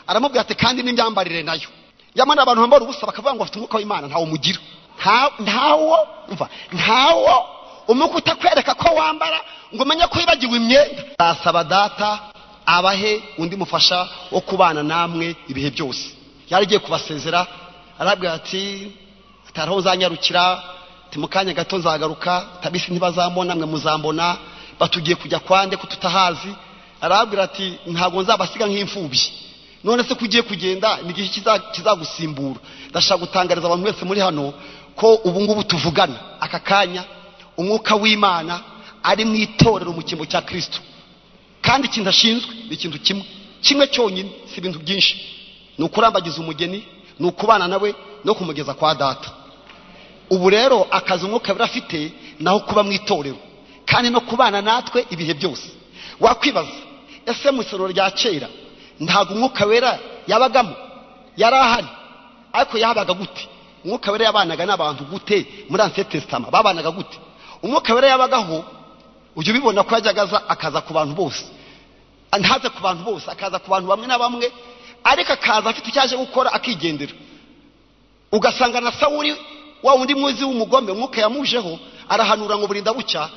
aramubwira ati kandi n'imyambarire nayo. Yamana abantu bambara ubusa bakavuga ngo afite umwuka w'Imana, ntawo mugira. Ntawo umwuka utakwereka ko wambara ngo umenye ko wibagiwe imyenda. Asaba data abahe undi mufasha wo kubana namwe ibihe byose. Yaragiye kubasezera arabwira ati ataraho uzanyarukira, ati mukanya gato nzagaruka, tabisi ntibazambona mwe muzambona, batugiye kujya kwande ko tutahazi. Arabwira ati ntago nzabasiga nk'imfubyi. None se kugiye kugenda ni gihe kizagusimbura. Ndashaka gutangariza abantu wese muri hano ko ubu ngubu tuvugana aka kanya umwuka w'Imana ari mu itorero mu kimbo cya Kristo. Kandi ikintu ashinzwe ni ikintu kimwe cyonyine, si ibintu byinshi. Ni ukurambagiza umugeni, ni ukubana nawe no kumugeza kwa data. Ubu rero akazi umwuka birafite naho kuba mu itorero kandi no kubana natwe ibihe byose. Wakwibaza ese mu isoro rya kera ntago umwuka wera yabagamo? Yarahari, ariko yabaga gute? Umwuka wera yabanaga n'abantu gute? Muri Ancien Testament babanaga gute? Umwuka wera yabagaho, ujye ubibona ko yajyagaza akaza ku bantu bose. Ntaze ku bantu bose, akaza ku bantu bamwe na bamwe, ariko akaza afite icyaje gukora akigendera. Ugasanga na Sawuli wa undi mwizi w'umugome umwuka yamujeho arahanura ngo burinda bucya,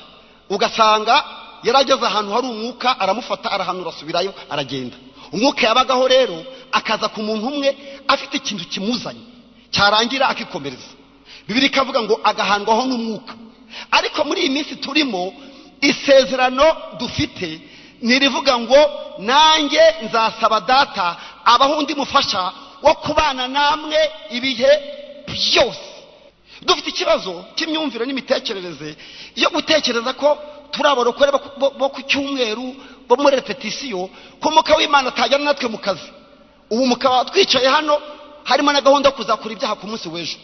ugasanga yarageze ahantu hari umwuka aramufata arahanura asubirayo aragenda. Umwuka yabagaho rero akaza ku muntu umwe afite ikintu kimuzanye, cyarangira akikomereza. Bibiri kavuga ngo agahandwaho n'umwuka. Ariko muri iyi minsi turimo isezerano dufite nirivuga ngo nanjye nzasaba data abaho undi mufasha wo kubana namwe ibihe byose. Dufite ikibazo cy'imyumvire n'imitekerereze yo gutekereza ko turabarokore bo ku cyumweru bo muri repetition ko umwuka w'Imana atajyana natwe mu kazi. Ubu mukaba twicaye hano harimo na gahunda kuzakora ibyaha ku munsi w'ejo.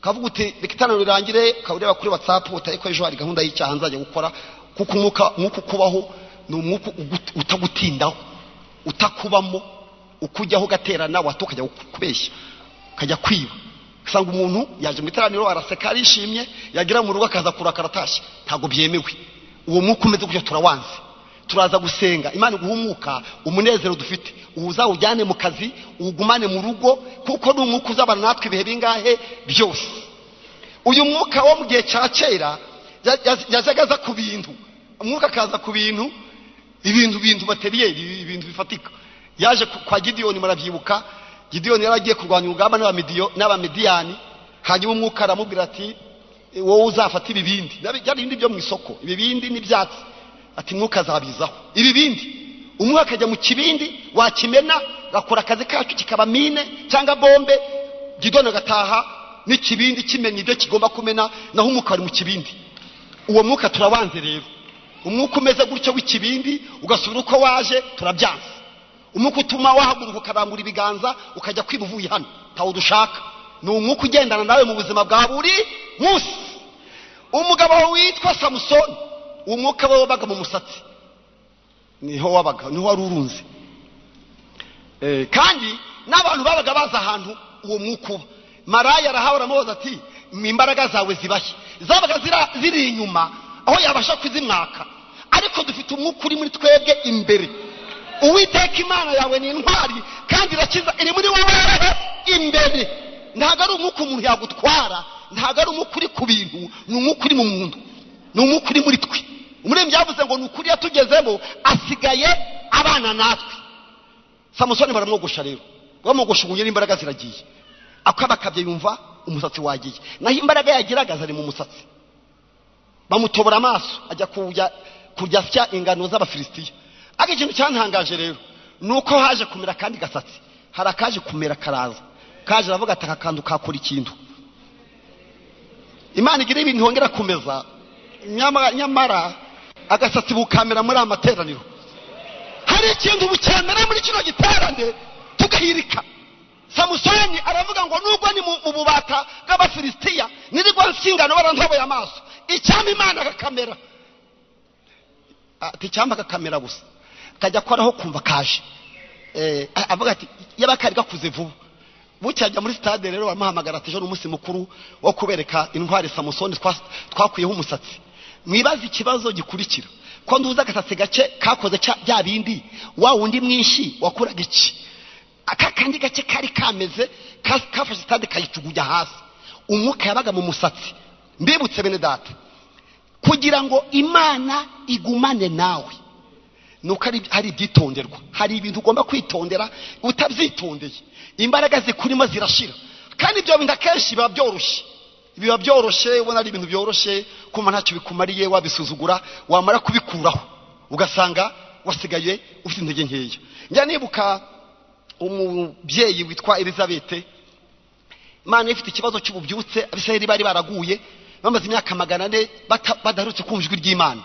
Kavuga uti bikitano rirangire kabureba kuri WhatsApp utayiko ejo hari gahunda y'icyaha nzajya gukora, kuko umwuka kubaho ni umwuka utagutindaho, utakubamo, ukujyaho gaterana watukajya kubeshya kajya kwiba. Usanga umuntu yaje mu iteraniro araseka arishimye, yagira mu rugo akaza kurakara atashye. Ntago byemewe. Uwo mwuka umeze gutyo turawanze. Turaza gusenga Imana guhumuka umunezero dufite uzawujyane mu kazi, ugumane mu rugo, kuko ni umwuka uzabana natwe ibihe bingahe byose. Uyu mwuka wo mu gihe cya kera yajagaza ku bintu, umwuka akaza ku bintu, ibintu materiel, ibintu bifatika. Yaje kwa Gideon, marabyibuka Gideon yaragiye kurwanya urugamba n'abamediyani, hanyuma umwuka aramubwira ati wowe uzafata ibibindi, byari ibindi byo mu isoko, ibibindi n'ibyatsi, ati mwuka azabizaho ibibindi. Umwuka akajya mu kibindi, wakimena gakora akazi kacu kikaba mine cyangwa bombe. Gideon agataha n'ikibindi kimenya ibyo kigomba kumena, naho umwuka ari mu kibindi. Uwo mwuka turawanze rero. Umwuka umeze gutyo w'ikibindi ugasubira uko waje turabyanze. Umwuka utuma wahaguruka ukarambura ibiganza ukajya kwibuvuye hano, tawo dushaka. Ni umwuka ugendana nawe mu buzima bwa buri munsi. Umugabo witwa Samusoni, umwuka we wabaga mu musatsi, niho wari urunze. Kandi n'abantu babaga baza ahantu uwo mwuka uba. Maraya arahawura amubaza ati imbaraga zawe zibahe? Zabaga ziri inyuma aho yabasha kuzimwaka. Ariko dufite umwuka uri muri twebwe imbere. Uwiteka Imana yawe ni intwari kandi irakiza, iri muri wowe imbere. Ntago ari umwuka umuntu yagutwara, ntago ari umwuka uri ku bintu, ni umwuka uri mu muntu, ni umwuka uri muri twe. Umuremyi yavuze ngo nukuri yatugezemo asigaye abana natwe. Samusoni baramwogosha rero, bamwogosha ubuye n'imbaraga ziragiye, akabakabye yumva umusatsi wagiye, naho imbaraga yagiraga zari mu musatsi. Bamutobora amaso ajya kurya sya ingano z'Abafilisitiya. Age ikintu cyantangaje rero nuko haje kumera kandi gasatsi, harakaje kumera karaza, kaje aravuga ati akakandu kakora ikintu. Imana igira ibintu hongera kumeza, nyamara agasatsi bukamera muri amateraniro. Hari ikintu bucyemera muri kino giterane tugahirika. Samusoni aravuga ngo nubwo ni mu bubata bw'Abafilisitiya nirigwa nsingano barantoboye amaso, icyama Imana akakamera. Ati cyamba akakamera gusa, kajya koraho kumva kaje. Avuga ati yabakari gakuze vuba. Bucyajya muri stade rero bamuhamagara ati ejo n'umunsi mukuru wo kubereka intwari Samusoni twakuyeho umusatsi. Mwibaza ikibazo gikurikira, ko nduza agasatsi gake kakoze bya bindi, wa wundi mwinshi wakuraga iki? akakandi gake kari kameze kafashe stade kayicuguja hasi. Umwuka yabaga mu musatsi. Mbibutse bene data, kugira ngo Imana igumane nawe nuko hari byitonderwa, hari ibintu ugomba kwitondera. Utabyitondeye imbaraga zikurimo zirashira, kandi ibyo bintu akenshi biba byoroshye ubona ari ibintu byoroshye kuma ntacyo bikumariye, wabisuzugura wamara kubikuraho ugasanga wasigaye ufite intege nkeya. Njya nibuka umubyeyi witwa Elizabeth. Imana ifite ikibazo cy'ububyutse, Abisirayeli bari baraguye bamaze imyaka 400 badarutse kumva ijwi ry'Imana.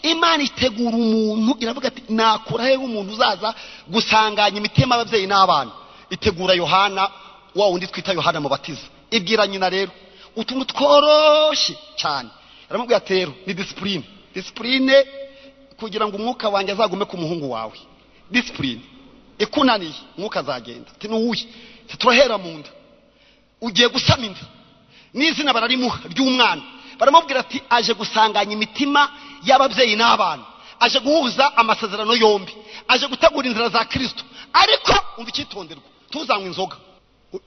Imana itegura umuntu, iravuga ati nakura he umuntu uzaza gusanganya imitima y'ababyeyi n'abana. Itegura Yohana, wa wundi twita Yohana Mubatiza. Ibwira nyina rero utuntu tworoshye cyane. Aramubwira ati rero ni discipline kugira ngo umwuka wanjye azagume ku muhungu wawe. Discipline ikunaniye umwuka azagenda. Ati nuwuye turahera mu nda, ugiye gusama inda, n'izina bararimuha ry'umwana. Baramubwira ati aje gusanganya imitima y'ababyeyi n'abana, aje guhuza amasezerano yombi, aje gutegura inzira za Kristo. Ariko umva icyitonderwa, tuzanywa inzoga.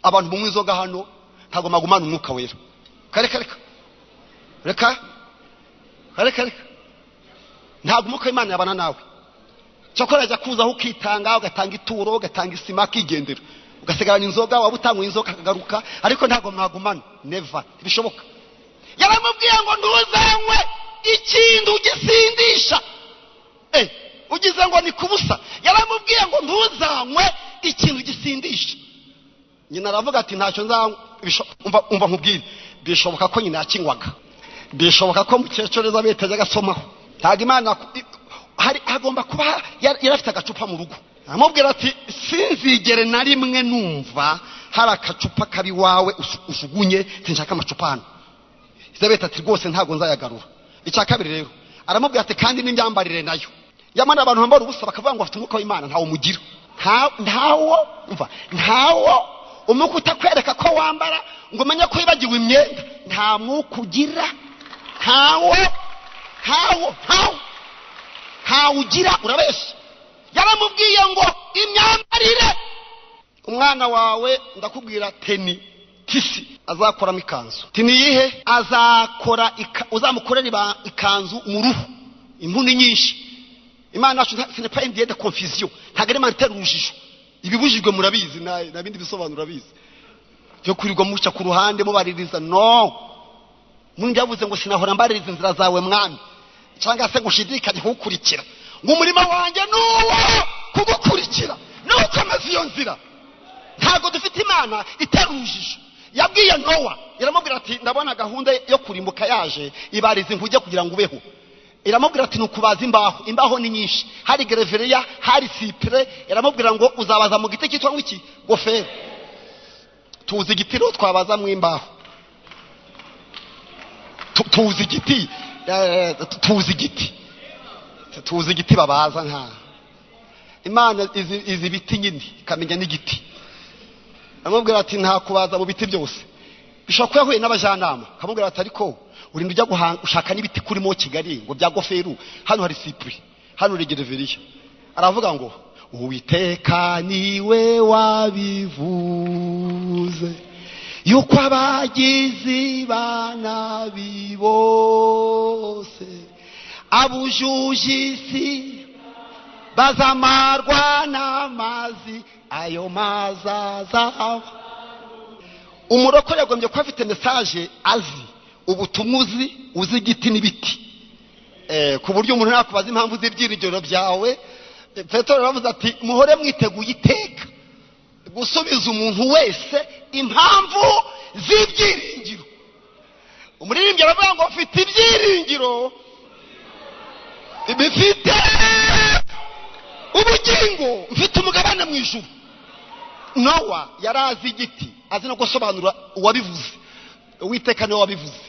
Abantu bumwe inzoga hano ntago magumana umwuka wera. Reka ntago umwuka w'Imana yabana nawe. Cyakora ajya kuza ukitanga, ugatanga ituro, ugatanga isima, kigendera, ugasigarana inzoga, waba utanywa inzoga akagaruka, ariko ntago mwagumana. Never, bishoboka. Yaramubwiye ngo ntuzanywe ikintu gisindisha. Ugize ngo ni kubusa. Yaramubwiye ngo ntuzanywe ikintu gisindisha. Nyina aravuga ati ntacyo nzanywa. Umva nkubwire, bishoboka ko nyina yakinywaga, bishoboka ko mukecuru Elizabeth yajyaga asomaho. Ntago Imana hari agomba kuba yarafite agacupa mu rugo. Amubwira ati sinzigere na rimwe numva hari akacupa kabi wawe usugunye, sinshaka amacupa hano. Elizabeth ati rwose ntago nzayagarura. Icya kabiri rero aramubwira ati kandi n'imyambarire nayo. Yamana abantu bambara ubusa bakavuga ngo afite umwuka w'Imana, ntawo mugira. Ntawo umuko utakwereka ko wambara ngo umenye ko wibagiwe imyenda. Nta mwuka ugira. Ntawo ugira, urabeshya. Yaramubwiye ngo imyambarire, umwana wawe ndakubwira tisi azakoramo ikanzu. Tiniyihe azakora uzamukorera ikanzu mu ruhu, impuni nyinshi. Imana yacu c'est pas une de confusion, ntagere mantere urujijo. Ibibujijwe murabizi, na bindi bisobanura bizi byo kurirwa muca ku ruhande mubaririza. No, mundi yavuze ngo sinahora mbaririza inzira zawe mwami, cyangwa se gushidikanya kugukurikira, ngo umurima wanjye nuwo kugukurikira, nuko amazi iyo nzira. Ntago dufite Imana itera urujijo. Yabwiye Nowa, iramubwira ati ndabona gahunda yo kurimbuka yaje, ibariza inkuge kugira ngo ubeho. Iramubwira ati nukubaza imbaho ni nyinshi, hari gereveriya, hari sipre. Iramubwira ngo uzabaza mu giti cyitwa ngiki gofere. Tuzi igitiro twabaza mu imbaho, tuzi igiti babaza. Nka Imana izi biti nyine ikamenya n'igiti. Amubwira ati nta kubaza mu biti byose. Bishobora kuba yahuye n'abajyanama, kamubwira ati ariko urinda ujya ushaka n'ibiti kurimo Kigali ngo bya goferu, hano hari sipuri, hano uri gereveriya. Aravuga ngo Uwiteka niwe wabivuze yuko abagizi bana bibose abujuje isi bazamarwa n'amazi ayo mazaza. Umurokore yagombye kuba afite message azi ubutumwa uzi igiti n'ibiti, ku buryo umuntu nakubaza impamvu z'ibyiringiro byawe. Petero aravuze ati muhore mwiteguye iteka gusubiza umuntu wese impamvu z'ibyiringiro. Umuririmbyi aravuga ngo mfite ibyiringiro bifite ubugingo, mfite umugabane mu ijuru. Nowa yarazi igiti, azi no gusobanura uwabivuze. Uwiteka niwe wabivuze.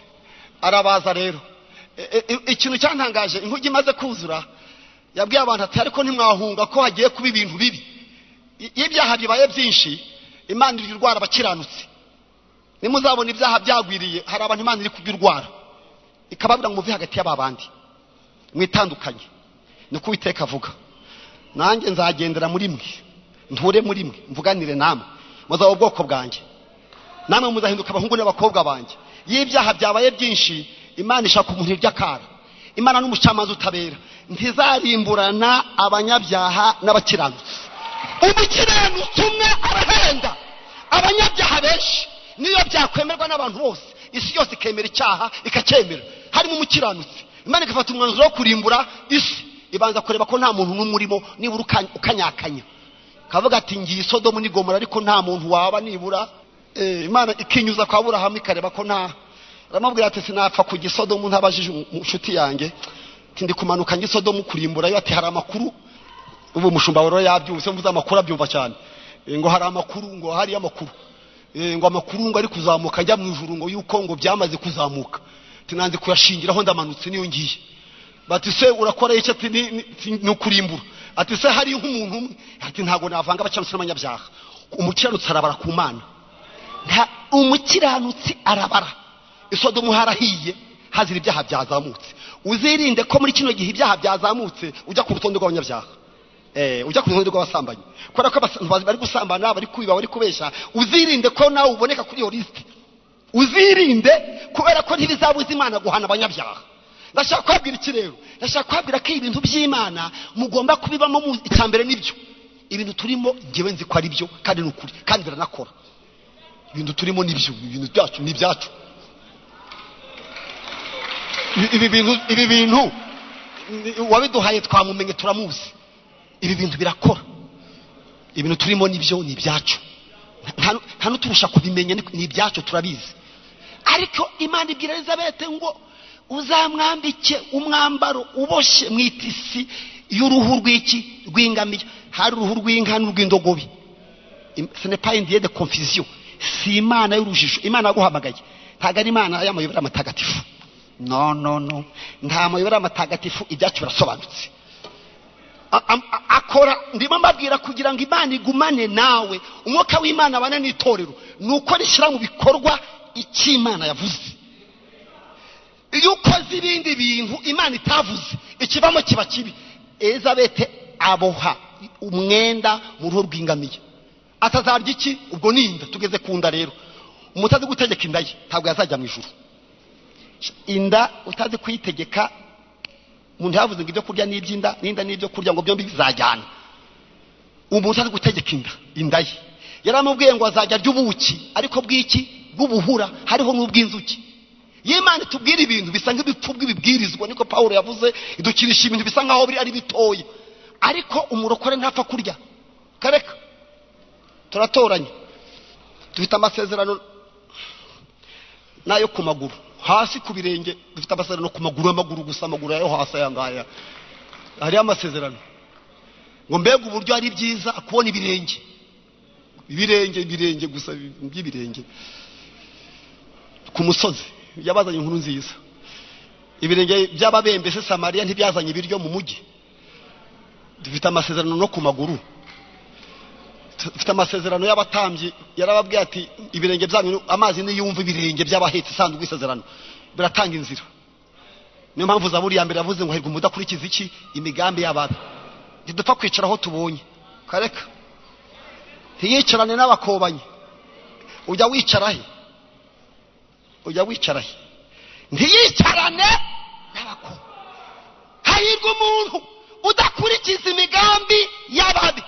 Arabaza rero, ikintu cyantangaje, inkugi imaze kuzura yabwiye abantu ati ariko ntimwahunga ko hagiye kuba ibintu bibi. Ibyaha bibaye byinshi, Imana iri rwara abakiranutse. Nimuzabona ibyaha byagwiriye, hari abantu Imana iri kubirwara ikababwira ngo muve hagati y'ababandi mwitandukanye. Niko Uwiteka avuga. Nanjye nzagendera muri mwe, nture muri mwe mvuganire namwe muzaba ubwoko bwanjye namwe muzahinduka abahungu n'abakobwa banjye. Y'ibyaha byabaye byinshi Imana ishaka umuntu iryakara. Imana n'umucamanza utabera ntizarimburana abanyabyaha n'abakiranutsi. Umukiranutsi umwe arahenda abanyabyaha benshi. Niyo byakwemerwa n'abantu bose isi yose ikemera icyaha ikacyemera harimo umukiranutsi, Imana igafata umwanzuro wo kurimbura isi. Ibanza kureba ko nta muntu n'umurimo nibura ukanyakanya kavuga ati ngiye Sodomu ni Gomora ariko nta muntu waba nibura. Imana ikinyuza kwa Aburahamu ikareba ko nta, aramubwira ati sinapfa ku Gisodomu ntabajije inshuti yanjye ndi kumanuka ngi Sodomu kurimbura. Yo ati hari amakuru, ubu mushumba waro yabyumvise mvuze amakuru abyumva cyane ngo hari amakuru, ngo hari amakuru ngo amakuru ngo ari kuzamuka njya mu ijuru, ngo yuko ngo byamaze kuzamuka tinanze kuyashingiraho ndamanutse niyo ngiye. Bati se urakora iki? Ati ni kurimbura. Ati se hari nk'umuntu umwe? Ati ntago navanga abakiranutsi n'abanyabyaha. Umukiranutsi arabara ku Mana, nta umukiranutsi arabara. Isodomu harahiye hazira ibyaha byazamutse. Uzirinde ko muri kino gihe ibyaha byazamutse ujya ku rutonde rw'abanyabyaha, ujya ku rutonde rw'abasambanyi, kubera ko abantu bari gusambana, bari kwiba, bari kubesha. Uzirinde ko nawe uboneka kuri iyo liste. Uzirinde kubera ko ntibizabuza Imana guhana abanyabyaha. Ndashaka kwabwira iki rero? Ndashaka kwabwira ko ibintu by'Imana mugomba kubibamo mu itambere nibyo. Ibintu turimo ngewe nzi ko ari byo kandi n'ukuri kandi biranakora. Ibintu turimo nibyo, ibintu byacu ni byacu. Ibi bintu wabiduhaye twamumenye turamuzi. Ibi bintu birakora. Ibintu turimo nibyo ni byacu. Nta nuturusha kubimenya ni byacu turabizi. Ariko Imana ibwira Elizabeth ngo uzamwambike umwambaro uboshe mwitisi y'uruhu rw'iki rw'ingamiya. Hari uruhu rw'inka n'urw'indogobi. Ce n'est pas une de confusion. Si Imana y'urujijo. Imana yaguhamagaye ntago ari Imana y'amayobera amatagatifu. No nta mayobera amatagatifu. Ibyacu birasobanutse. Akora ndimo mbabwira kugira ngo Imana igumane nawe. Umwuka w'Imana abane n'itorero nuko rishyira mu bikorwa icyo Imana yavuze. Iyo ukoze ibindi bintu Imana itavuze ikivamo kiba kibi. Elizabeth aboha umwenda mu ruhu rw'ingamiya. Atazarya iki? Ubwo ninda tugeze kunda rero. Umutazi gutegeka inda ye ntabwo yazajya mu ijuru. Inda utazi kuyitegeka, umuntu yavuze ngo ibyo kurya n'iby'inda n'inda n'ibyo kurya ngo byombi bizajyana. Umuntu utazi gutegeka inda ye yaramubwiye ngo azajya arya ubuki ariko bw'iki? Bw'ubuhura, hariho n'ubw'inzuki. Y'Imana tubwira ibintu bisa nk'ibipfu bw'ibibwirizwa, niko Paulo yavuze, idukirisha ibintu bisa nkaho biri ari bitoya. Ariko umurokore ntapfa kurya. Kareka turatoranya, dufite amasezerano nayo ku maguru, hasi ku birenge dufite amasezerano ku maguru, amaguru gusa, amaguru yayo hasi ayangaya. Hari amasezerano ngo mbega uburyo ari byiza kubona ibirenge gusa by'ibirenge ku musozi. Yabazanye inkuru nziza. Ibirenge by'ababembe se Samariya ntibyazanye ibiryo mu mujyi. Dufite amasezerano no ku maguru. Dufite amasezerano y'abatambyi, yarababwiye ati ibirenge byanyu amazi niyumva ibirenge by'abahetse isanduku y'isezerano biratanga inzira. Niyo mpamvu Zaburi ya mbere yavuze ngo hirwa umudakurikiza iki? Imigambi y'ababi. Ntidupfa kwicara aho tubonye. Kareka ntiyicarane n'abakobanyi. Ujya wicarahe? Ntiyicarane n'abako. Hahirwa umuntu udakurikiza imigambi y'ababi.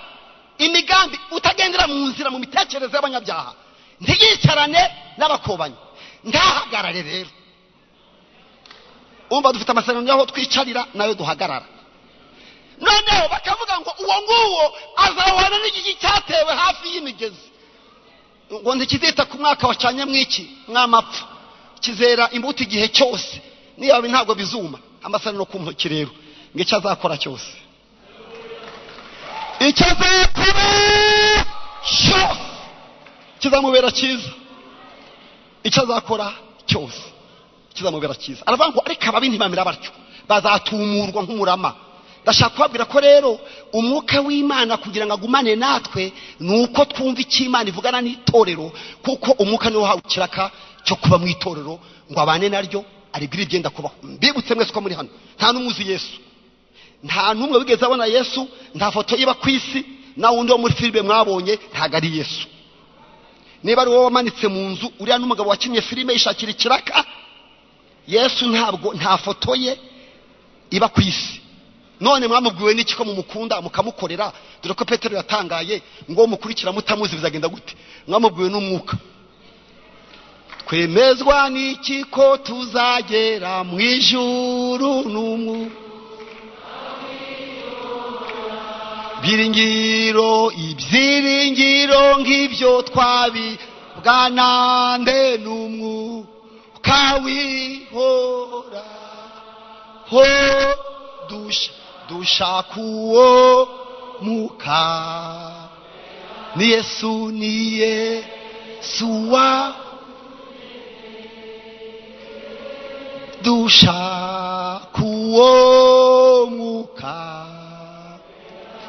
Imigambi utagendera mu nzira mu mitekerereze y'abanyabyaha. Ntiyicarane n'abakobanyi. Ndahagarare rero. Umva dufite amasezerano y'aho twicarira nayo duhagarara. Noneho bakavuga ngo uwo nguwo azahwana n'igiki cyatewe hafi y'imigezi. Ngo ntikizita ku mwaka wacanye mwiki mwamapfa. Kizera imbuto igihe cyose. Niyo ntabwo bizuma. Amasezerano ku ntoki rero ngo icyo azakora cyose. Icyo azakora cyose kizamubera cyiza. Icyo azakora cyose kizamubera cyiza. Aravuga ngo ariko ababi ntibamira batyo, bazatumurwa nk'umurama. Ndashaka kubabwira ko rero umwuka w'Imana kugira ngo agumane natwe nuko twumva icyo Imana ivugana n'itorero, kuko umwuka niwo hawe ikiraka cyo kuba mu itorero ngo abane naryo aribwira ibyenda kubaho. Mbibutse mwese ko muri hano nta n'umuzi Yesu, nta n'umwe wigeze abona Yesu, nta foto yiba ku isi, na wundi wo muri filime mwabonye ntago ari Yesu. Niba ari wowe wamanitse mu nzu uriya n'umugabo wakinnye filime yishakira ikiraka, Yesu ntabwo nta foto ye iba ku isi. None mwamubwiwe n'iki ko mumukunda mukamukorera? Dore ko Petero yatangaye ngo mukurikira mutamuzi bizagenda gute? Mwamubwiwe n'umwuka. Kwemezwa n'iki ko tuzagera mu ijuru n'umwuka, byiringiro ibyiringiro ngibyo twabibwa nande n'umwuka wihora ho dushaka uwo mwuka. Ni Yesu, ni Yesu wa dushaka uwo mwuka.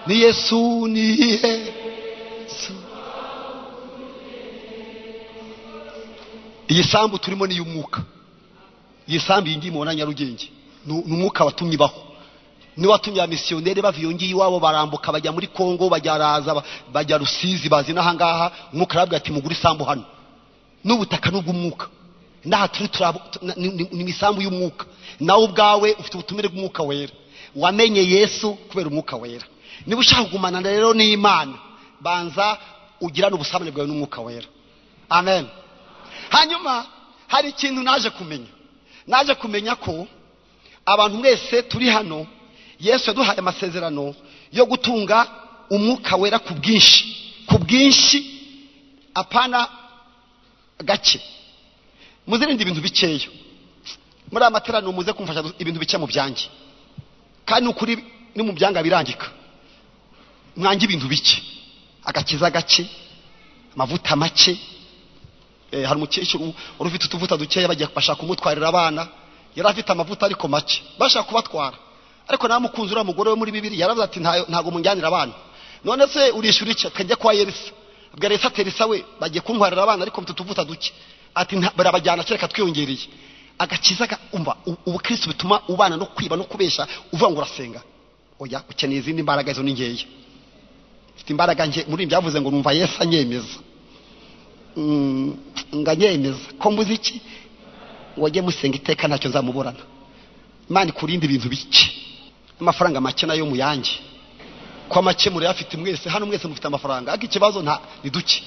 Ni Yesu, ni Yesu. Iyi sambu turimo ni y'umwuka. Iyi sambu yingi mubona Nyarugenge n'umwuka watumye baho. Ni watumye abamisiyoneri bava iyo ngiyi iwabo barambuka bajya muri Kongo, bajya bajya Rusizi, bazi n'ahangaha. Umwuka arabwira ati mugure isambu hano. N'ubutaka n'ubw'umwuka. Ndaha turi ni misambu y'umwuka. Nawe ubwawe ufite ubutumire bw'umwuka wera. Wamenye Yesu kubera umwuka wera. Niba ushaka kugumana rero n'Imana, banza ugirana ubusabane bwawe n'umwuka wera. Amen. Hanyuma hari ikintu naje kumenya ko abantu mwese turi hano, Yesu yaduhaye amasezerano yo gutunga umwuka wera ku bwinshi, apana gake. Muzirinde ibintu bikeya. Muri amaterano muze kumfasha ibintu bike mu byanjye, kandi ukuri ni mu byanga birangika. Mwangi ibintu bike, agakiza gake, amavuta make. Hari umukecuru urufite utuvuta dukeya bagiye bashaka kumutwarira abana, yari afite amavuta ariko make, bashaka kubatwara. Ariko namukunze uriya mugore we muri Bibiliya yaravuze ati ntago munjyanira abana. None se urishyura iki? Kajya kwa Elisa. Abwira Elisa ati Elisa we bagiye kuntwarira abana ariko mfite utuvuta duke. Ati barabajyana kereka twiyongereye. Agakiza umva ubukristo bituma ubana no kwiba no kubesha uvuga ngo urasenga. Oya, ukeneye izindi mbaraga, izo ni ngeya. Mfite imbaraga nge muri byavuze ngo numva Yesu anyemeza. Nganyemeza ko mbuze iki wajye musenga iteka ntacyo nzamuburana. Imana ikurinde ibintu bike. Amafaranga make nayo muyange. Kwa make muri afite mwese hano, mwese mufite amafaranga. Ariko ikibazo ni duke.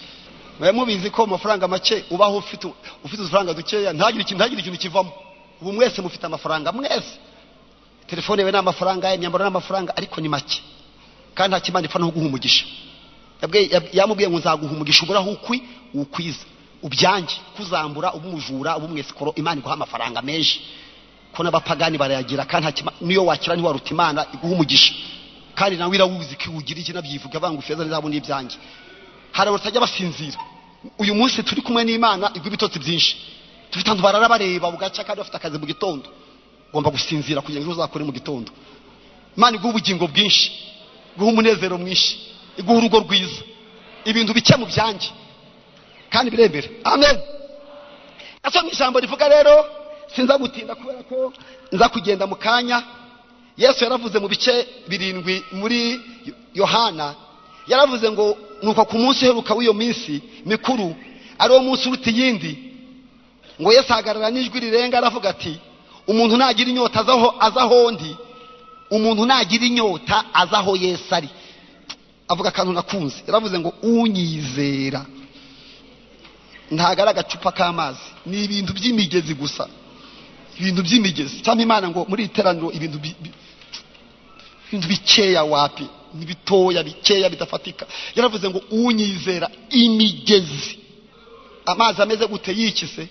Mwe mubizi ko amafaranga make ubaho ufite udufaranga dukeya ntagire ikintu kivamo. Ubu mwese mufite amafaranga mwese. Telefone we n'amafaranga, imyambaro n'amafaranga, ariko ni make. Kandi nta kimana ipfa no guha umugisha. Yamubwiye ngo nzaguha umugisha uburaho ukwiza. Ubyange kuzambura ubumujura ubumwesikoro, Imana iguha amafaranga menshi. Ko n'abapagani barayagira, kandi niyo wakira ni waruta Imana iguha umugisha. Kandi nawe irawuzi ko ugira iki nabyivuga banga ufeza n'izabo n'ibyange. Hari abatajya basinzira. Uyu munsi turi kumwe n'Imana igwa ibitotsi byinshi. Tubitandu barara bareba bugaca kandi bafite akazi mu gitondo. Ugomba gusinzira kugira ngo uzakore mu gitondo. Imana iguha ubugingo bwinshi, iguha umunezero mwinshi, iguha urugo rwiza, ibintu bike mu byange kandi birebera. Amen. Asomye ijambo rivuga rero, sinza gutinda kubera ko nza kugenda mu kanya. Yesu yaravuze mu bice 7 muri Yohana, yaravuze ngo nuko ku munsi uheruka w'iyo minsi mikuru ari wo munsi uruta iyindi, ngo Yesu ahagarara n'ijwi rirenga aravuga ati umuntu nagira inyota azaho ndi, umuntu nagira inyota azaho Yesu ari. Avuga akantu nakunze, yaravuze ngo unyizera ntagara agacupa k'amazi, ni ibintu by'imigezi gusa, ibintu by'imigezi. Cyangwa Imana ngo muri iteraniro ibintu bikeya wapi, ni bitoya bikeya bidafatika. Yaravuze ngo unyizera imigezi, amazi ameze gute yikise,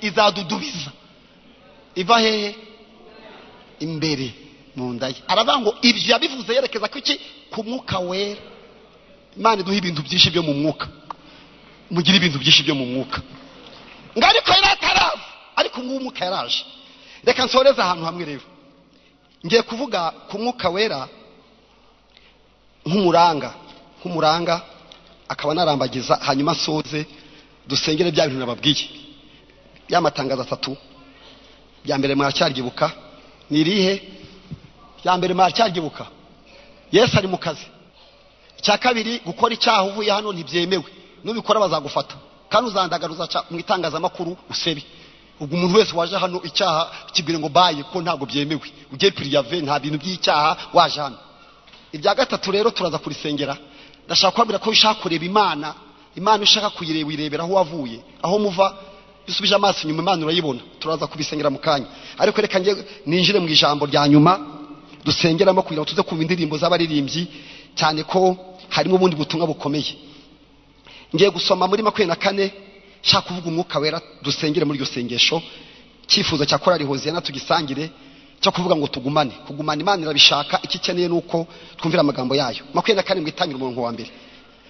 izadudubiza iva hehe? Imbere mu nda ye. Aravuga ngo ibyo yabivuze yerekeza ku iki? Ku mwuka wera. Imana iduha ibintu byinshi byo mu mwuka. Mugira ibintu byinshi byo mu mwuka. Ngariko yarataraza, ariko umwuka yaraje. Reka nsoreza ahantu hamwe rero. Ngiye kuvuga ku mwuka wera nk'umuranga akaba narambagiza, hanyuma soze dusengere bya bintu nababwiye. Yamatangaza 3 ya mbere mwacyaryibuka ni irihe? Ya mbere mwacyaryibuka Yesu ari mu kazi. Icya kabiri, gukora icyaha uvuye hano ntibyemewe, nubikora bazagufata kandi uzandagaruza mu itangazamakuru usebe. Ubwo umuntu wese waje hano icyaha kibwire ngo baye ko ntabwo byemewe, ugiye priyave nta bintu by'icyaha waje hano. Ibya gatatu rero turaza kurisengera. Ndashaka kwambira ko ushaka kureba Imana ushaka kuyireba irebera aho wavuye, aho muva bisubije amaso inyuma Imana urayibona. Turaza kubisengera mu kanya, ariko reka ngiye ninjire mu ijambo rya nyuma dusengeramo kugira ngo tuze kumva indirimbo z'abaririmbyi, cyane ko harimo ubundi butumwa bukomeye. Ngiye gusoma muri 24 shaka kuvuga umwuka wera, dusengere muri iryo sengesho. Cyifuzo cya korali Hoziyana tugisangire cyo kuvuga ngo tugumane. Kugumana Imana irabishaka, ikikeneye nuko twumvira amagambo yayo. 24 mu itangira umurongo wa mbere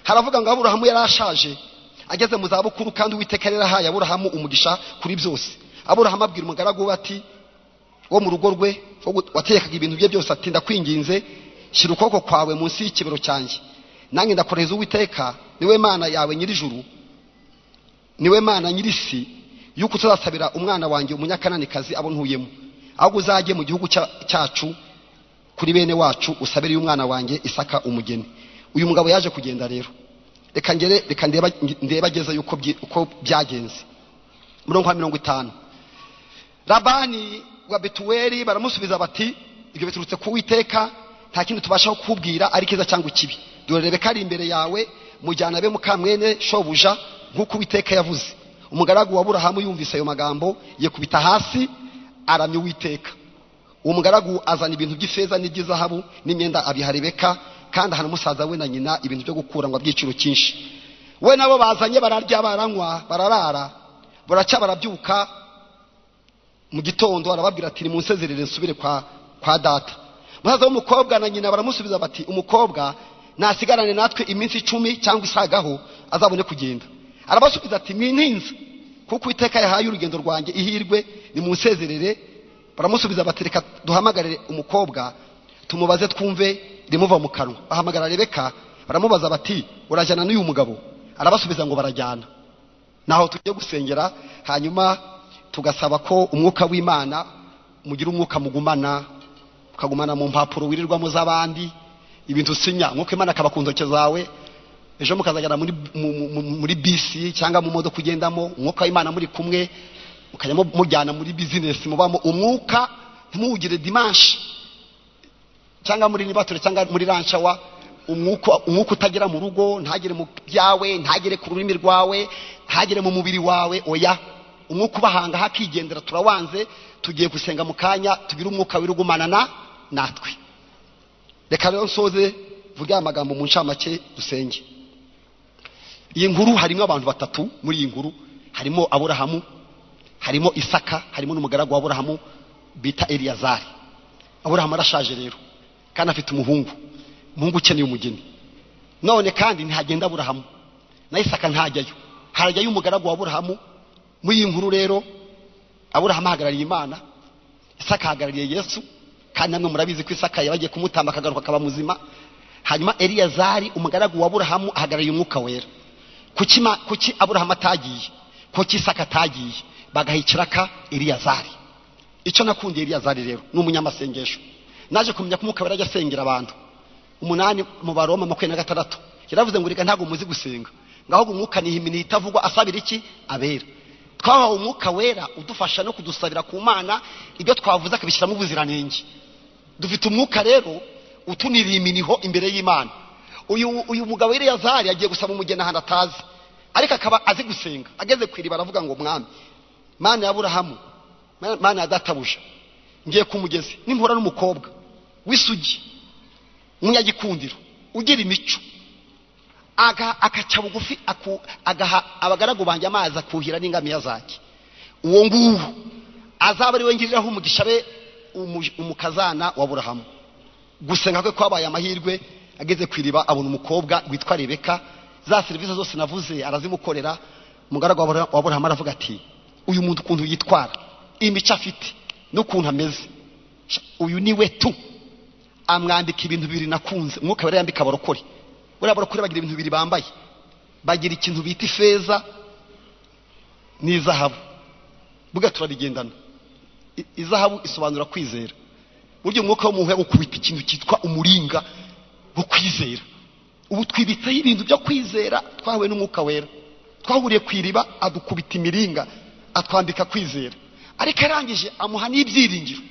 haravuga ngo Aburahamu yarashaje ageze mu za bukuru, kandi Uwiteka yarahaye Aburahamu umugisha kuri byose. Aburahamu abwira umugaragu we ati wo mu rugo rwe watekaga ibintu bye byose ati ndakwinginze shyira ukuboko kwawe munsi y'ikibero cyanjye, nanjye ndakoreza Uwiteka niwe Mana yawe nyirijuru, niwe Mana nyirisi, yuko utazasabira umwana wanjye umunyakananikazi abo ntuyemo, ahubwo uzajye mu gihugu cyacu kuri bene wacu usabire umwana wanjye Isaka umugeni. Uyu mugabo yaje kugenda rero. Reka ndeba ageza yuko uko byagenze. Murongo wa 50 Labani wa Betuweli baramusubiza bati ibyo biturutse ku Uwiteka, nta kintu tubasha kukubwira ari kiza cyangwa kibi. Dore Rebeka ari imbere yawe, mujyana be mukamwene shobuja nk'uko Uwiteka yavuze. Umugaragu wa Aburahamu yumvise ayo magambo yekubita hasi aramya Uwiteka. Uwo mugaragu azana ibintu by'ifeza n'iby'izahabu n'imyenda abiha Rebeka, kandi hana musaza we na nyina ibintu byo gukura ngo abyiciro cyinshi. We nabo bazanye bararya baranywa bararara, buracya barabyuka mu gitondo arababwira ati nimunsezerere nsubire kwa data. Musaza w'umukobwa na nyina baramusubiza bati umukobwa nasigarane natwe iminsi 10 cyangwa isagaho azabone kugenda. Arabasubiza ati mwintinze kuko Uwiteka yahaye urugendo rwanjye ihirwe, nimunsezerere. Baramusubiza bati reka duhamagare umukobwa tumubaze twumve rimuva mu kanwa. Bahamagara Rebeka baramubaza bati urajyana n'uyu mugabo? Arabasubiza ngo barajyana. Naho tujye gusengera, hanyuma tugasaba ko umwuka w'Imana mugira umwuka mugumana, ukagumana mu mpapuro wirirwamo z'abandi ibintu sinya, nk'uko Imana akaba ku ntoke zawe. Ejo mukazagera muri bisi cyangwa mu modoka kugendamo, umwuka w'Imana muri kumwe, mukajyamo mujyana muri business mubamo umwuka, ntimugire dimanche cyangwa muri nibature cyangwa muri ranchawa. Umwuka utagira mu rugo, ntagire mu byawe, ntagire ku rurimi rwawe, ntagire mu mubiri wawe. Oya, umwuka ubahanga hakigendera. Turawanze, tugiye gusenga mu kanya tugira umwuka wirugumana natwe. Reka rero nsoze vuga amagambo mu ncamake dusenge. Iyi nkuru harimo abantu batatu. Muri iyi nkuru harimo Aburahamu, harimo Isaka, harimo n'umugaragu wa Aburahamu bita Eliyazari. Aburahamu arashaje rero kandi afite umuhungu ukeneye umugeni. None kandi ntihagenda Aburahamu na Isaka ntajyayo, harajyayo umugaragu wa Aburahamu. Muri iyi nkuru rero Aburahamu ahagarariye Imana, Isaka ahagarariye Yesu, kandi namwe murabizi ko Isaka yabagiye kumutamba akagaruka akaba muzima. Hanyuma Eliyazari umugaragu wa Aburahamu ahagarariye umwuka wera. Kuki Aburahamu atagiye, kuki Isaka atagiye, bagahikiraka Eliyazari. Icyo nakundiye Eliyazari rero ni umunyamasengesho. Naje kumenya ko umwuka wera ajya asengera abantu. 8 mu Baroma 26 yaravuze ngo reka ntago muzi gusenga, ngaho umwuka ni himini itavugwa asabira iki abera. Twahawe umwuka wera udufasha no kudusabira ku Mana ibyo twavuze akabishyiramo ubuziranenge. Dufite umwuka rero utunira iminiho imbere y'Imana. Uyu mugabo Eliyazari agiye gusaba umugeni ahantu atazi, ariko akaba azi gusenga. Ageze kwiriba aravuga ngo mwami, Mana ya Aburahamu, Mana ya databuja, ngiye kumugezi nimpura n'umukobwa w'isugi umunyagikundiro ugira imico, akaca bugufi agaha abagaragu banje amazi akuhira n'ingamiya zake, uwo nguwo azaba ari we ngiriraho umugisha be umukazana wa Aburahamu. Gusenga kwe kwabaye amahirwe. Ageze kwiriba abona umukobwa witwa Rebeka, za service zose navuze arazimukorera. Umugaragu wa Aburahamu aravuga ati uyu muntu ukuntu yitwara, imico afite n'ukuntu ameze, uyu niwe tu. Amwambika ibintu bibiri nakunze. Umwuka wera yambika abarokore. Buriya abarokore bagira ibintu bibiri bambaye, bagira ikintu bita ifeza n'izahabu. Buga turabigendana. Izahabu isobanura kwizera. Buryo umwuka w'umuhe ukubita ikintu cyitwa umuringa kwizera. Ubu twibitseho ibintu byo kwizera twahuye n'umwuka wera. Twahuriye ku iriba adukubita imiringa atwambika kwizera, ariko arangije amuha n'ibyiringiro.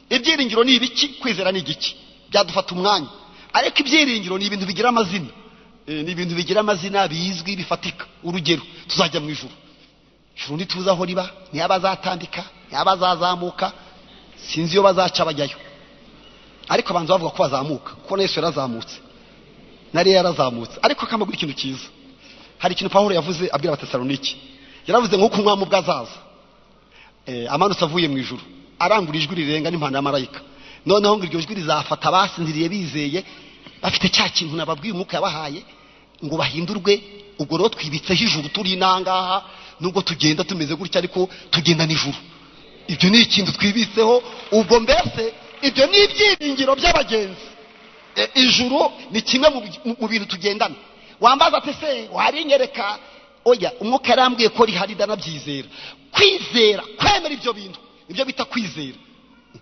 Ibyiringiro ni ibiki? Kwizera ni igiki? Byadufata umwanya. Ariko ibyiringiro ni ibintu bigira amazina, ni ibintu bigira amazina bizwi bifatika. Urugero, tuzajya mu ijuru. Ijuru ntituzi aho riba, ntiyabazatambika, ntiyabazazamuka, sinzi iyo bazaca bajyayo. Ariko abantu bavuga ko bazamuka, kuko Yesu yarazamutse, nari yarazamutse. Ariko akamagura ikintu cyiza. Hari ikintu Pawulo yavuze abwira Abatesaloniki. Yaravuze ngo umwami ubwazaza amanutse avuye mu ijuru, arangura ijwi rirenga n'impanda ya marayika. Noneho ngo iryo jwi rizafata abasinziriye bizeye, bafite cya kintu nababwiye umwuka yabahaye, ngo bahindurwe. Ubwo rero twibitseho ijuru turi inangaha, nubwo tugenda tumeze gutya ariko tugenda n'ijuru. Ibyo ni ikintu twibitseho. Ubwo mbese ibyo ni ibyiringiro by'abagenzi. Ijuru ni kimwe mu bintu tugendana. Wambaza ati se warinyereka? Oya, umwuka yarambwiye ko rihari ndanabyizera. Kwizera, kwemera ibyo bintu nibyo bita kwizera.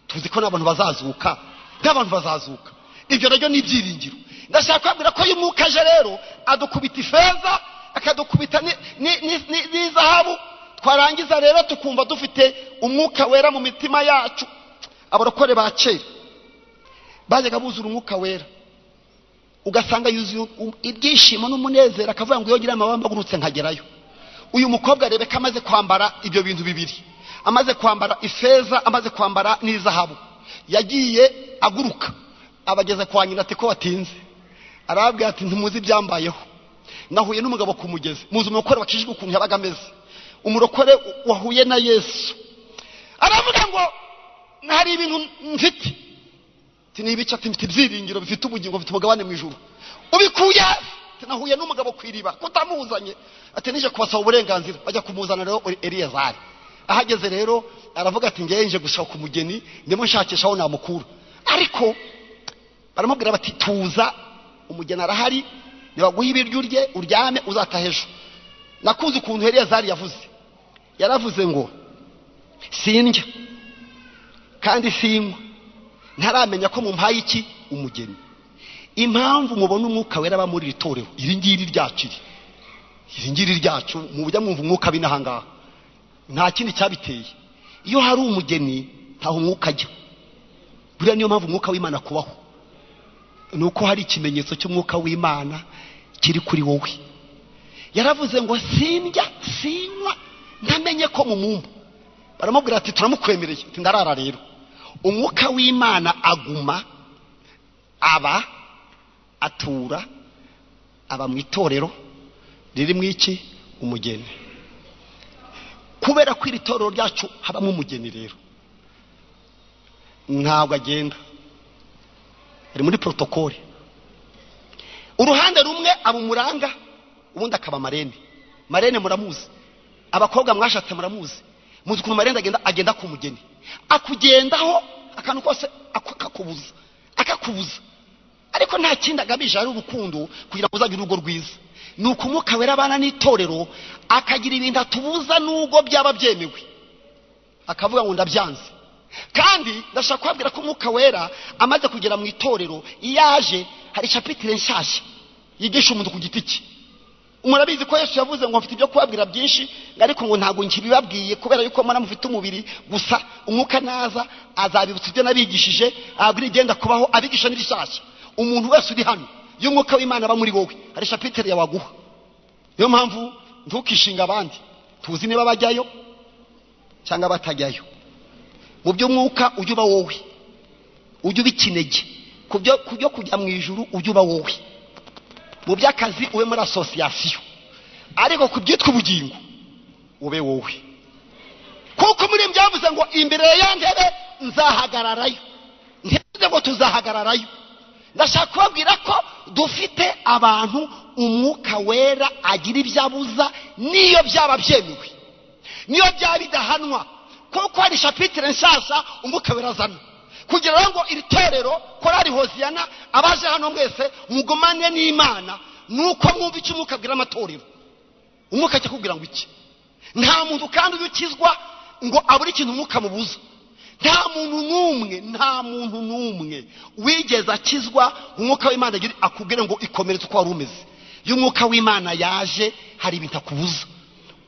Tuzi ko n'abantu bazazuka, n'abantu bazazuka. Ibyo rero ni ibyiringiro. Ndashaka kubabwira ko uyu mwuka aje rero adukubita ifeza, akadukubita n'izahabu. Twarangiza rero tukumva dufite umwuka wera mu mitima yacu. Abarokore ba kera bajyaga buzura umwuka wera, ugasanga yuzuye ibyishimo n'umunezero, akavuga ngo iyo ngira amabamba agurutse nkagerayo. Uyu mukobwa Rebeka amaze kwambara ibyo bintu bibiri, amaze kwambara ifeza, amaze kwambara n'izahabu, yagiye aguruka abageze kwa nyina. Ati ko watinze? Arabwira ati ntimuzi ibyambayeho. Nahuye n'umugabo ku mugezi. Muzi umurokore wakijijwe ukuntu yabaga ameze, umurokore wahuye na Yesu. Aravuga ngo hari ibintu mfite. Tinibica mfite ibyiringiro bifite ubugingo, bifite umugabane mu ijuru. Ubikuye? Nahuye n'umugabo ku iriba kutamuzanye. Ati nije kubasaba uburenganzira. Bajya kumuzana rero Eliyazari. Ahageze rero aravuga ati ngenje gushaka umugeni, ndimo nshakisha aho namukura. Ariko baramubwira bati tuza, umugeni arahari, nibaguha ibiryo urye uryame uzataha ejo. Nakuze ukuntu Eliyazari yavuze. Yaravuze ngo sindya kandi sinywa, ntaramenya ko mumpaye iki? Umugeni. Impamvu mubona umwuka wera aba muri ritorero iri ngiri ryacu, iri ngiri ryacu, mu bujya mwumva umwuka binahangaha, nta kindi cyabiteye. Iyo hari umugeni ntaho umwuka ajya. Buriya niyo mpamvu umwuka w'Imana kubaho, nuko hari ikimenyetso cy'umwuka w'Imana kiri kuri wowe. Yaravuze ngo sindya sinywa ntamenye ko mumumba. Baramubwira ati turamukwemereye. Ati ndarara rero. Umwuka w'Imana aguma aba atura aba mu itorero riri mu iki? Umugeni. Kubera ko iri torero ryacu habamo umugeni rero, ntabwo agenda ari muri protokole. Uruhande rumwe aba umuranga, ubundi akaba marene. Marene muramuzi, abakobwa mwashatse muramuzi. Muzi ukuntu marene agenda ku mugeni, akugendaho akantu kose akakubuza. Ariko nta kindi agabije, ari urukundo kugira ngo uzagire urugo rwiza. Nuko umwuka wera abana n'itorero akagira ibintu atubuza nubwo byaba byemewe, akavuga ngo ndabyanze. Kandi ndashaka kubabwira ko umwuka wera amaze kugera mu itorero, iyaje hari chapitire nshyashya yigisha umuntu ku giti cye. Murabizi ko Yesu yavuze ngo mfite ibyo kubabwira byinshi, ariko ngo ntago nkibibabwiye kubera yuko mwana mufite umubiri gusa. Umwuka naza azabibutsa ibyo nabigishije, abwira igenda kubaho abigisha n'ibishyashya. Umuntu wese uri hano iyo umwuka w'Imana aba muri wowe, hari chapitire yawaguha. Niyo mpamvu ntukishinga abandi, tuzi niba bajyayo cyangwa batajyayo. Mu by'umwuka ujye uba wowe, ujye uba ikinege. Kubyo kujya mu ijuru ujye uba wowe. Mu by'akazi ube muri association, ariko kubyitwa ubugingo ube wowe. Kuko muri byavuze ngo imbere ya ntebe nzahagararayo. Nteze ngo tuzahagararayo. Ndashaka kubabwira ko dufite abantu umwuka wera agira ibyo abuza, niyo byaba byemewe, niyo byaba bidahanwa. Kuko hari chapitire nshyashya umwuka wera azana, kugira ngo iri torero korari Hoziyana abaje hano mwese mugumane n'Imana. Nuko mwumva icyo umwuka abwira amatorero. Umwuka cyakubwira ngo iki? Nta muntu kandi uyukizwa ngo aburi ikintu umwuka mubuza. nta muntu n'umwe wigeze akizwa umwuka w'Imana akubwira ngo ikomereze uko wari umeze. Iyo umwuka w'Imana yaje hari ibintu akubuza.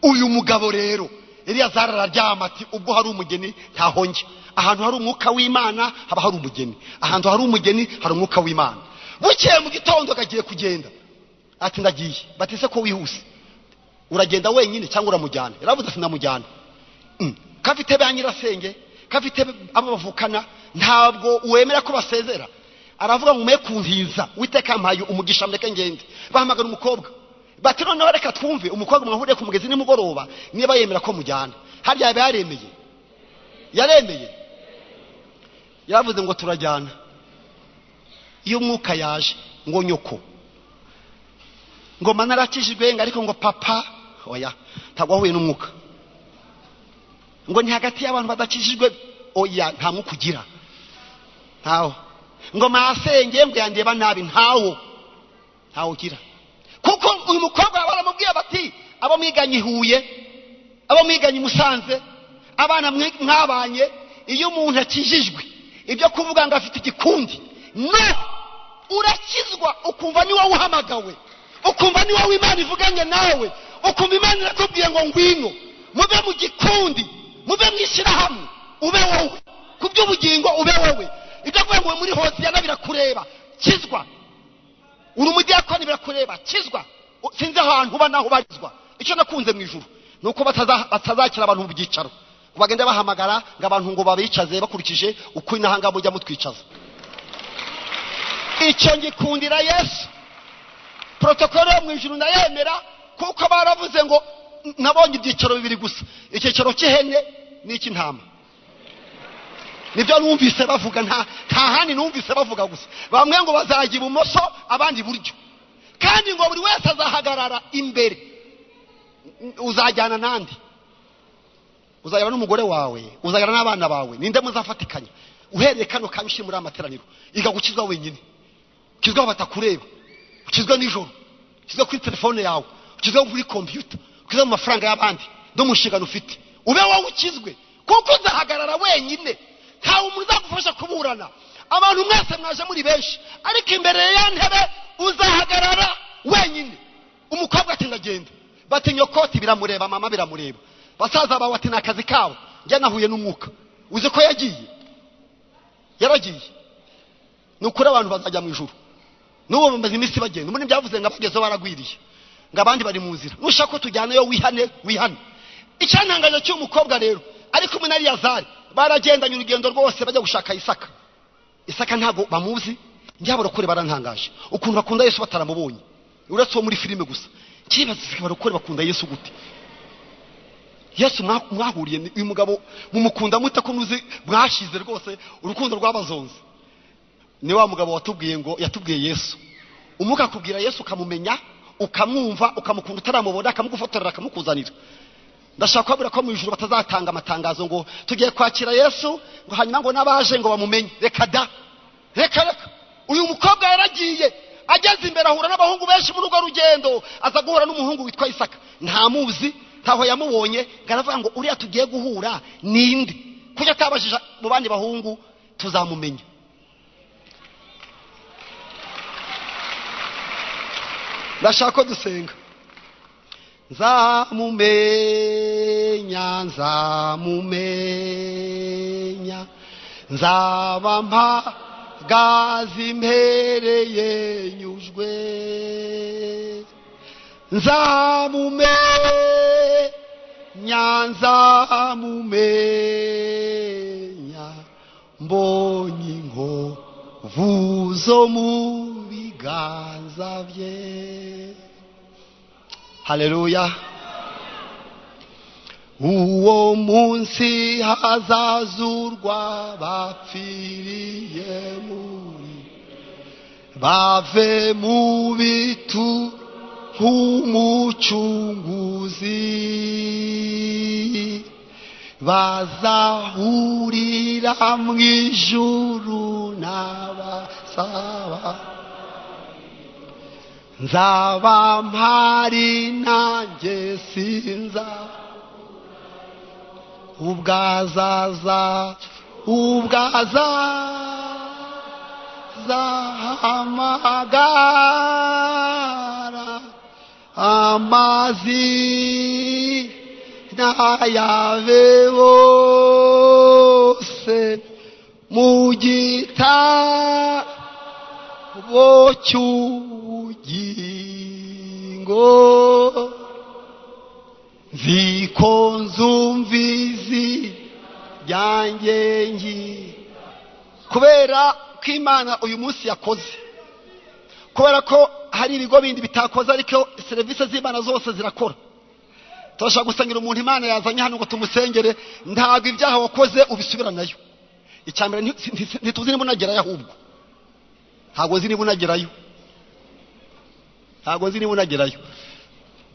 Uyu mugabo rero Eliyazari araryama ati ubwo hari umugeni ntahonge. Ahantu hari umwuka w'Imana haba hari umugeni, ahantu hari umugeni hari umwuka w'Imana. Bukeye mu gitondo akagiye kugenda ati ndagiye. Batise ko wihuse, uragenda wenyine cyangwa uramujyana? Yaravuze ati ndamujyana. Kafite ba nyirasenge, kafite abo bavukana, ntabwo wemera ko basezera. Aravuga ngo mume kuntiza, Uwiteka mpaye umugisha mureke ngende. Bahamagara umukobwa bati noneho reka twumve umukobwa mwahuriye ku mugezi nimugoroba niba yemera ko mujyana. Harya yaremeye yavuze ngo turajyana. Iyo umwuka yaje ngo nyoko ngo manarakijijwe ngo ariko ngo papa oya ntabwo ahuye n'umwuka. Ngo ni hagati y'abantu badakijijwe oya nta mwuka ugira ntawo. Ngo masenge ngo yandeba nabi ntawo ugira. Kuko uyu mukobwa baramubwiye bati abo mwiganye Huye, abo mwiganye Musanze, abana mwabanye, iyo umuntu akijijwe ibyo kuvuga ngo afite igikundi urakizwa ukumva ni wowe uhamagawe, ukumva ni wowe Imana ivuganye nawe, ukumva Imana irakubwiye ngo ngwino mube mu gikundi, mube mwishyira hamwe, ube wowe ku by'ubugingo, ube wowe. Ibyo kuvuga ngo muri Hosiyana birakureba, kizwa. Uri umudiyakoni birakureba, kizwa. Sinzi ahantu uba naho bagizwa. Icyo nakunze mu ijuru nuko batazakira abantu mu byicaro, bagenda bahamagara ngo abantu ngo babicaze bakurikije uko inahanga mujya mutwicaza. Icyo ngikundira Yesu. Protokole yo mu ijuru ndayemera kuko baravuze ngo nabonye ibyicaro bibiri gusa, icyicaro cy'ihene n'icy'intama. Nibyo numvise bavuga, nta handi numvise bavuga gusa. Bamwe ngo bazajya ibumoso abandi iburyo, kandi ngo buri wese azahagarara imbere. Uzajyana nandi? Uzajyana n'umugore wawe, uzajyana n'abana bawe, ninde muzafatikanya? Uhereye kano kanyushye muri amateraniro iga gukizwa wenyine, ukizwa batakureba, ukizwa nijoro, ukizwa kuri telefone yawe, ukizwa kuri computer, ukizwa mu mafaranga y'abandi no mushingano ufite. Ube wowe ukizwe kuko uzahagarara wenyine, ntawe muzagufasha kuburana. Abantu mwese mwaje muri benshi, ariko imbere ya ntebe uzahagarara wenyine. Umukobwa ati ndagenda, bati nyokoti biramureba, mama biramureba, basaza bawe ati nakazi kawe. Njye nahuye n'umwuka, uzi ko yaragiye. Nukuri abantu bazajya mu ijuru n'ubu bamaze iminsi bagenda. Muri byavuze ngo abagezeho baragwiriye, ngo abandi bari mu nzira. Nushaka ko tujyanayo wihane. Icyantangaje cy'umukobwa rero ariko kumwe na Eliyazari baragendanye urugendo rwose bajya gushaka Isaka ntago bamuzi. Njye abarokore barantangaje ukuntu bakunda Yesu bataramubonye, uretse wo muri filime gusa. Kibaza abarokore bakunda Yesu gute? Yesu mwahuriye uyu mugabo mumukunda mute ko nuzi bwashize rwose urukundo rw'abazonze? Ni wa mugabo yatubwiye Yesu. Umuka akubwira Yesu ukamumenya, ukamwumva, ukamukunda utaramubona, akamugufotorera, akamukuzanira. Ndashaka kubabwira ko mu ijuru batazatanga amatangazo ngo tugiye kwakira Yesu ngo hanyuma ngo nabaje ngo bamumenye. Reka uyu mukobwa yaragiye, ageze imbere ahura n'abahungu benshi muri urwo rugendo, aza guhura n'umuhungu witwa Isaka. Ntamuzi, ntaho yamubonye, ngaravuga ngo uriya tugiye guhura ninde? Kujya atabajije mu bandi bahungu tuzamumenya. Ndashaka ko dusenga. Nzamumenya, nzaba mpagaze impereye nyujwe. Nzamumenya, mbonye inkovu zo mu biganza bye. Haleluya. Uwo munsi hazazurwa bapfiriye muri, bave mu bitu nk'umucunguzi, bazahurira mu ijuru n'abasaba. Nzaba mpari nanjye sinza ubwazaza ubwaza zahamagara amazi n'ayabe bose mu gitabo cy'ubugingo nziko nzumvizi yanjye ngi kubera ko Imana uyu munsi yakoze, kubera ko hari ibigo bindi bitakoze ariko serivisi z'Imana zose zirakora. Turashaka gusangira umuntu Imana yazanye hano ngo tumusengere, ntabwo ibyaha wakoze ubisubiranayo. Icyambere ntituzi niba unagerayo, ahubwo ntabwo nzi niba unagerayo.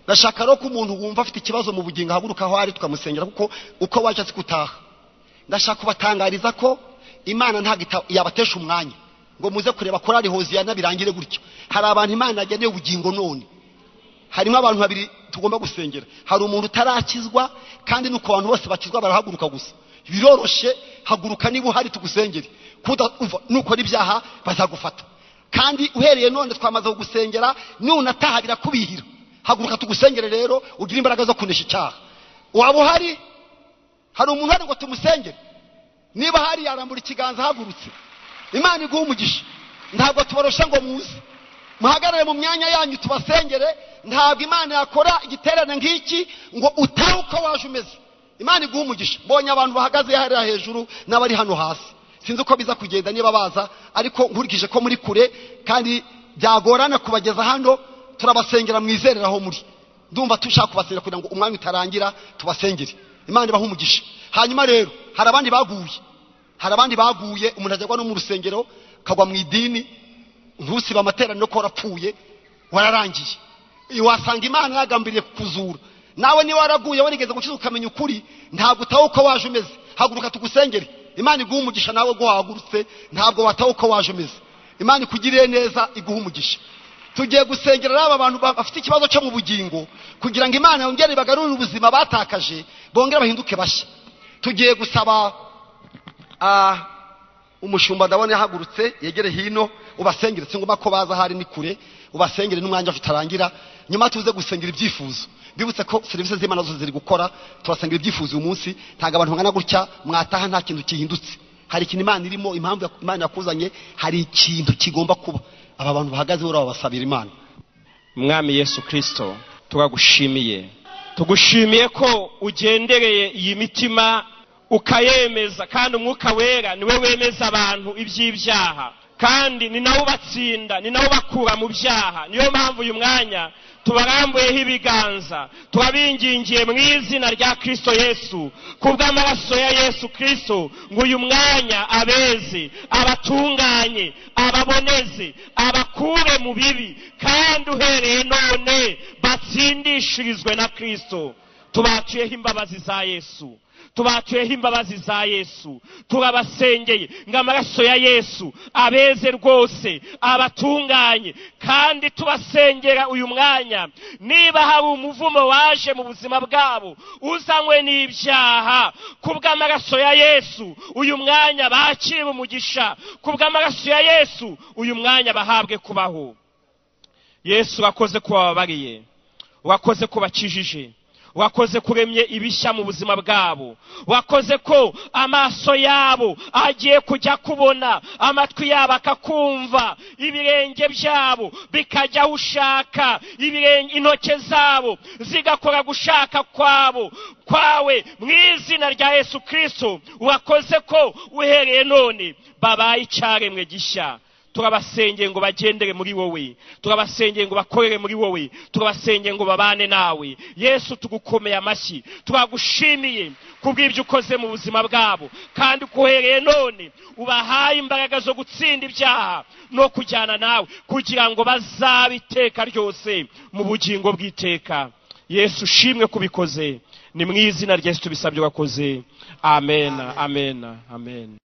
Ndashaka rero ko umuntu wumva afite ikibazo mu bugingo ahaguruka aho ari tukamusengera, kuko uko waje sikutaha. Ndashaka kubatangariza ko Imana ntabwo yabatesha umwanya ngo muze kureba korari Hoziyana birangire gutyo. Hari abantu Imana yageneye ubugingo none. Harimo abantu babiri tugomba gusengera. Hari umuntu utarakizwa, kandi nuko abantu bose bakizwa barahaguruka gusa. Biroroshe, haguruka niba uhari tugusengere. Nuko n'ibyaha bazagufata. Kandi uhereye none twamaze kugusengera, nunataha birakubihira. Haguruka tugusengere rero ugira imbaraga zo kunesha icyaha. Waba uhari? Hari umuntu hari ngo tumusengere? Niba hari yarambura ikiganza hagurutse. Imana iguha umugisha. Ntabwo tubarosha ngo muze. Muhagarare mu myanya yanyu tubasengere. Ntabwo Imana yakora igiterane nk'iki ngo utahe uko waje umeze. Imana iguha umugisha. Bonye abantu bahagaze hariya hejuru n'abari hano hasi. Sinzi uko biza kugenda niba baza, ariko nkurikije ko muri kure kandi byagorana kubageza hano, turabasengera mwizerera aho muri. Ndumva tushaka kubasengera kugira ngo umwanya utarangira tubasengere. Imana ibaha umugisha. Hanyuma rero hari abandi baguye, umuntu ajyagwa no mu rusengero kagwa mu idini, ntusiba amateraniro ko warapfuye wararangiye. Wasanga Imana yagambiriye kukuzura. Nawe ni waraguye warigeze gukiza ukamenya ukuri, ntabwo utaho uko waje umeze. Haguruka tugusengere. Imana iguha umugisha nawe go hagurutse, ntabwo wataho uko waje umeze. Imana ikugiriye neza iguha umugisha. Tugiye gusengera aba bantu bafite ikibazo cyo mu bugingo kugira ngo Imana yongere bagarure ubuzima batakaje, bongere bahinduke bashya. Tugiye gusaba umushumba ndabone yahagurutse yegere hino, ubasengere singoma ko baza hari ni kure, ubasengere n'umwanya afite arangira. Nyuma tuze gusengera ibyifuzo. Bibutse ko serivisi z'Imana zo ziri gukora, turasengera ibyifuzo uyu munsi. Ntago abantu ngana gutya mwataha nta kintu kihindutse. Hari ikintu Imana irimo, impamvu Imana yakuzanye hari ikintu kigomba kuba. Aba bantu bahagaze bora babasabira Imana. Mwami Yesu Kristo, tugushimiye ko ugendereye iyi mitima ukayemeza, kandi umwuka wera niwe wemeza abantu iby'ibyaha, kandi ni nawe batsinda, ni nawe bakura mu byaha. Niyo mpamvu uyu mwanya tubarambuyeho ibiganza, turabingingiye mu izina rya Kristo Yesu, kubw'amaraso ya Yesu Kristo, ngo uyu mwanya abeze, abatunganye, ababoneze, abakure mu bibi, kandi uhereye none batsindishirizwe na Kristo. Tubatuyeho imbabazi za Yesu, turabasengeye ngo amaraso ya Yesu abeze rwose, abatunganye, kandi tubasengera uyu mwanya niba hari umuvumo waje mu buzima bwabo uzanywe n'ibyaha, kubw'amaraso ya Yesu uyu mwanya bakire umugisha, kubw'amaraso ya Yesu uyu mwanya bahabwe kubaho. Yesu wakoze kubabariye, wakoze kubakijije, wakoze kuremye ibishya mu buzima bwabo, wakoze ko amaso yabo agiye kujya kubona, amatwi yabo akakumva, ibirenge byabo bikajya ushaka, intoke zabo zigakora gushaka kwawe mu izina rya Yesu Kristo. Wakoze ko uhereye none babaye icyaremwe gishya. Turabasengeye ngo bagendere muri wowe, turabasengeye ngo bakorere muri wowe, turabasengeye ngo babane nawe. Yesu tugukomeye amashyi, turagushimiye kubw'ibyo ukoze mu buzima bwabo, kandi kuhereye none ubahaye imbaraga zo gutsinda ibyaha no kujyana nawe, kugira ngo bazabe iteka ryose mu bugingo bw'iteka. Yesu ushimwe kubikoze, ni mu izina rya Yesu tubisabye wakoze. Amen, amen, amen.